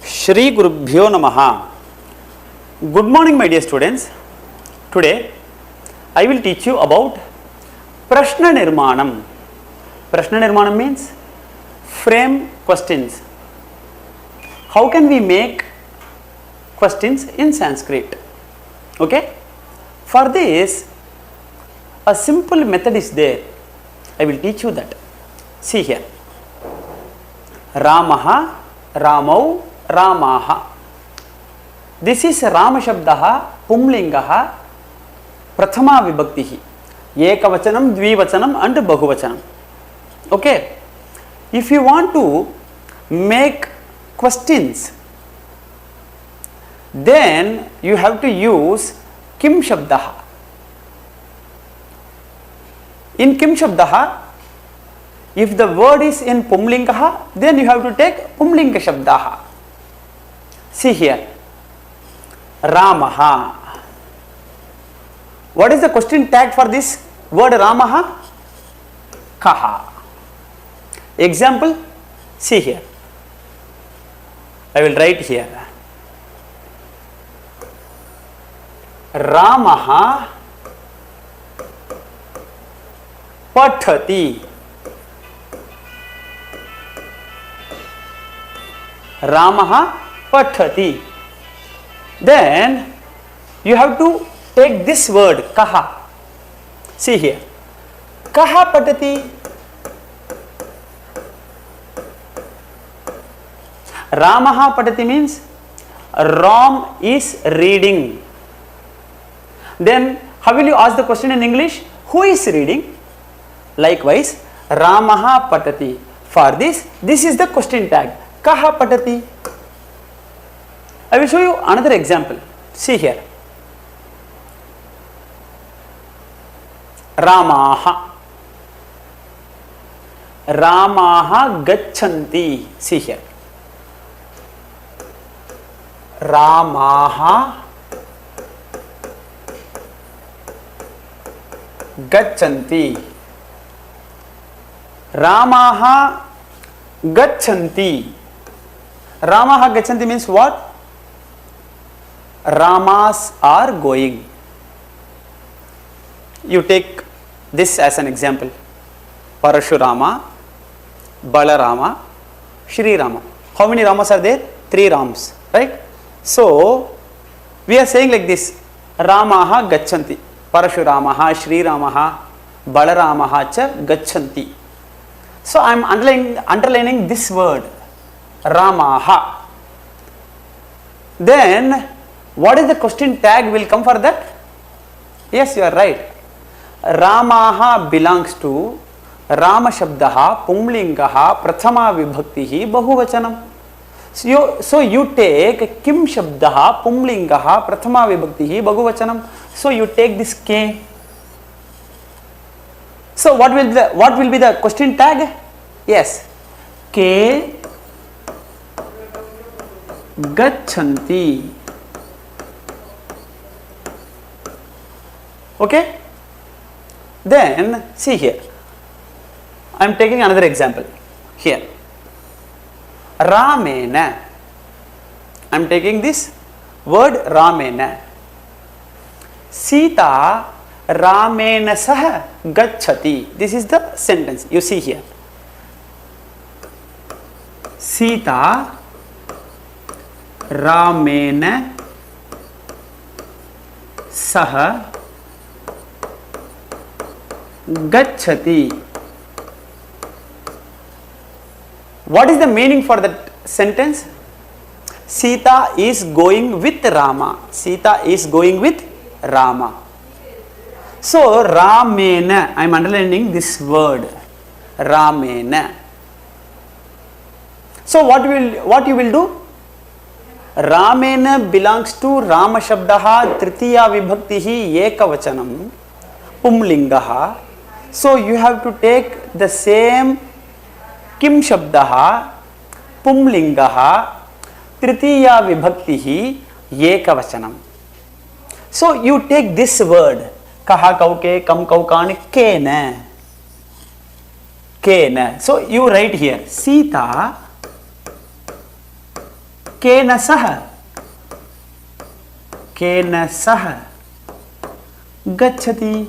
Shri Gurubhyo Namaha. Good morning, my dear students. Today I will teach you about Prashna Nirmanam. Prashna Nirmanam means frame questions. How can we make questions in Sanskrit? Okay? For this, a simple method is there. I will teach you that. See here. Ramaha, Ramau, Ramaha. This is Rama Shabdaha, Pumlingaha, Prathama Vibhaktihi. Ekavachanam, Dvivachanam and Bahuvachanam. Okay. If you want to make questions, then you have to use Kim Shabdaha. In Kim Shabdaha, if the word is in Pumlingaha, then you have to take Pumlinga Shabdaha. See here. Ramaha. What is the question tag for this word Ramaha? Kaha. Example, see here. I will write here. Ramaha Pathati. Ramaha Pathati. Then you have to take this word Kaha. See here. Kaha Patati. Ramaha Patati means Ram is reading. Then how will you ask the question in English? Who is reading? Likewise, Ramaha Patati. For this is the question tag. Kaha Patati. I will show you another example. See here. Ramaha. Ramaha Gachanti. See here. Ramaha Gachanti. Ramaha Gachanti. Ramaha Gachanti means what? Ramas are going. You take this as an example. Parashurama, Balarama, Sriram. How many Ramas are there? 3 Rams, right? So, we are saying like this. Ramaha Gachanti. Parashuramaha, Sriramaha, Balaramaha cha Gachanti. So, I am underlining this word. Ramaha. Then, what is the question tag will come for that? Yes, you are right. Ramaha belongs to Rama Shabdaha, Pumlingaha, Prathama Vibhaktihi, Bahuvachanam. So you take Kim Shabdaha, Pumlingaha, Prathama Vibhaktihi, Bahuvachanam. So you take this K. So what will be the question tag? Yes. K Gachanti. Okay? Then see here. I am taking another example. Here. Ramena. I am taking this word Ramena. Sita Ramena Saha Gacchati. This is the sentence. You see here. Sita Ramena Saha Gacchati. What is the meaning for that sentence? Sita is going with Rama. Sita is going with Rama. So, Ramena, I am underlining this word. Ramena. So, what you will do? Ramena belongs to Rama Shabdaha, Tritiya Vibhaktihi, Ekavachanam, Pumlingaha. So, you have to take the same Kim Shabdaha, Pumlingaha, Tritiya Vibhaktihi, Ekavachanam. So, you take this word, Kaha Kauke, Kam Kaukani, Kena. Kena. So, you write here, Sita Kena saha. Kena saha gacchati.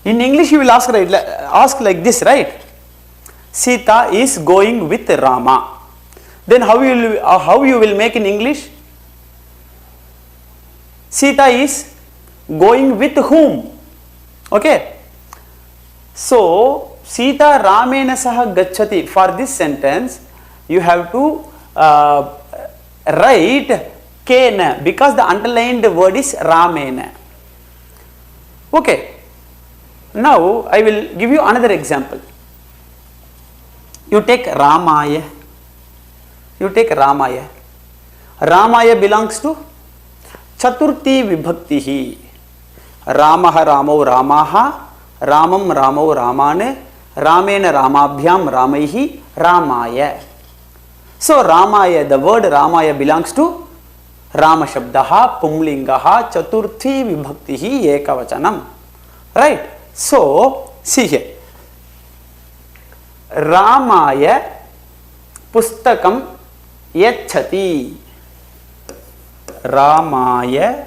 In English you will ask like this, right? Sita is going with Rama. Then how you will make in English? Sita is going with whom? Okay. So Sita Ramena saha gacchati. For this sentence you have to write Kena, because the underlined word is Ramena. Okay. Now I will give you another example. You take Ramaya. Ramaya belongs to Chaturthi Vibhaktihi. Ramaha Ramau Ramaha, Ramam Ramau Ramane, Ramena Ramabhyam Ramaihi, Ramaya. So Ramaya, the word Ramaya belongs to Rama Shabdaha, Pumlingaha, Chaturthi Vibhaktihi, Ekavachanam. Right? So, see here. Ramaya Pustakam Yachati. Ramaya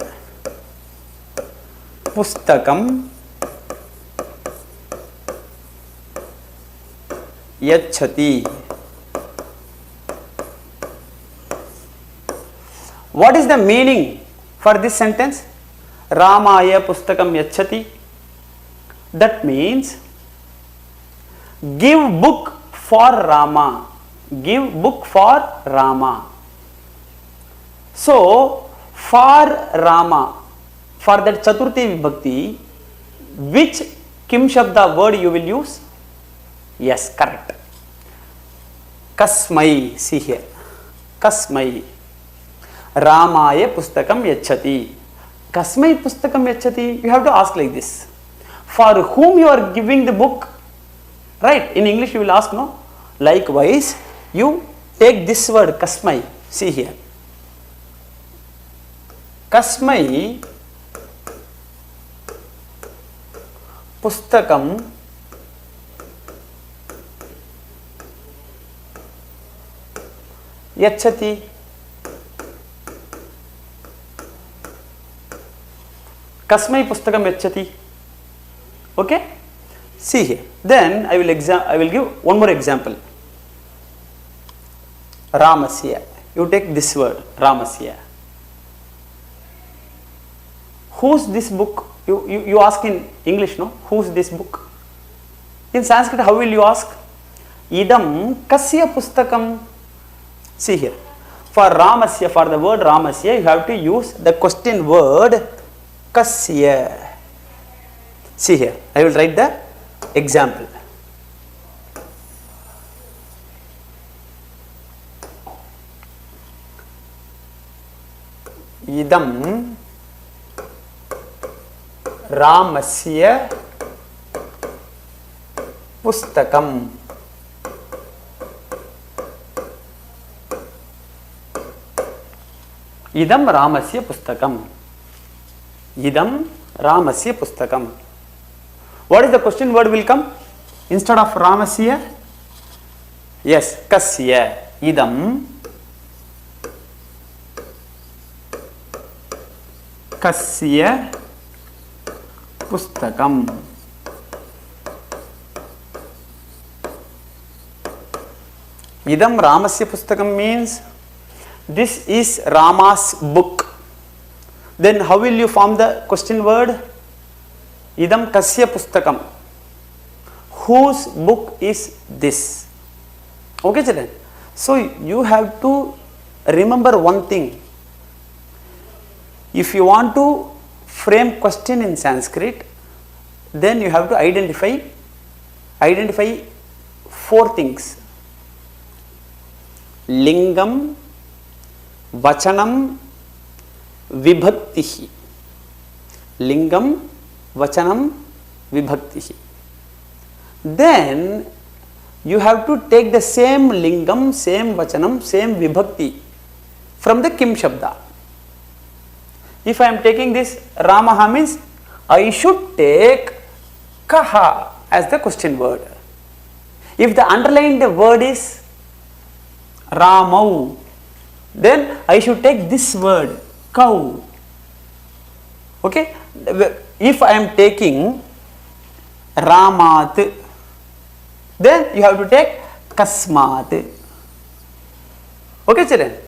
Pustakam Yachati. What is the meaning for this sentence? Ramaya Pustakam Yachati. That means give book for Rama. Give book for Rama. So, for Rama, for that Chaturthi Vibhakti, which Kim Shabda word you will use? Yes, correct. Kasmai, see here. Kasmai. Ramaya Pustakam Yachati. Kasmai Pustakam Yachati. You have to ask like this. For whom you are giving the book? Right? In English you will ask, no? Likewise, you take this word Kasmai. See here. Kasmai Pustakam Yachati. Kasmai Pustakam Yachati. Okay? See here. Then I will give one more example. Ramasya. You take this word, Ramasya. Who's this book? You ask in English, no? Who's this book? In Sanskrit, how will you ask? Idam kasya pustakam. See here. For Ramasya, for the word Ramasya, you have to use the question word kasya. See here. I will write the example. Idam Ramasya pustakam. Idam Ramasya pustakam. Idam Ramasya pustakam. What is the question word will come? Instead of Ramasya? Yes, Kasya. Idam Kasya Pustakam. Idam Ramasya Pustakam means this is Rama's book. Then how will you form the question word? Idam Kasya Pustakam. Whose book is this? Okay, children. So you have to remember one thing. If you want to frame question in Sanskrit, then you have to identify 4 things. Lingam, Vachanam, Vibhaktihi. Lingam, Vachanam, Vibhaktihi. Then you have to take the same Lingam, same Vachanam, same Vibhakti from the Kim Shabda. If I am taking this Ramaha means I should take Kaha as the question word. If the underlined word is Ramau. Then I should take this word, cow. Okay. If I am taking Ramat, then you have to take Kasmat. Okay, children.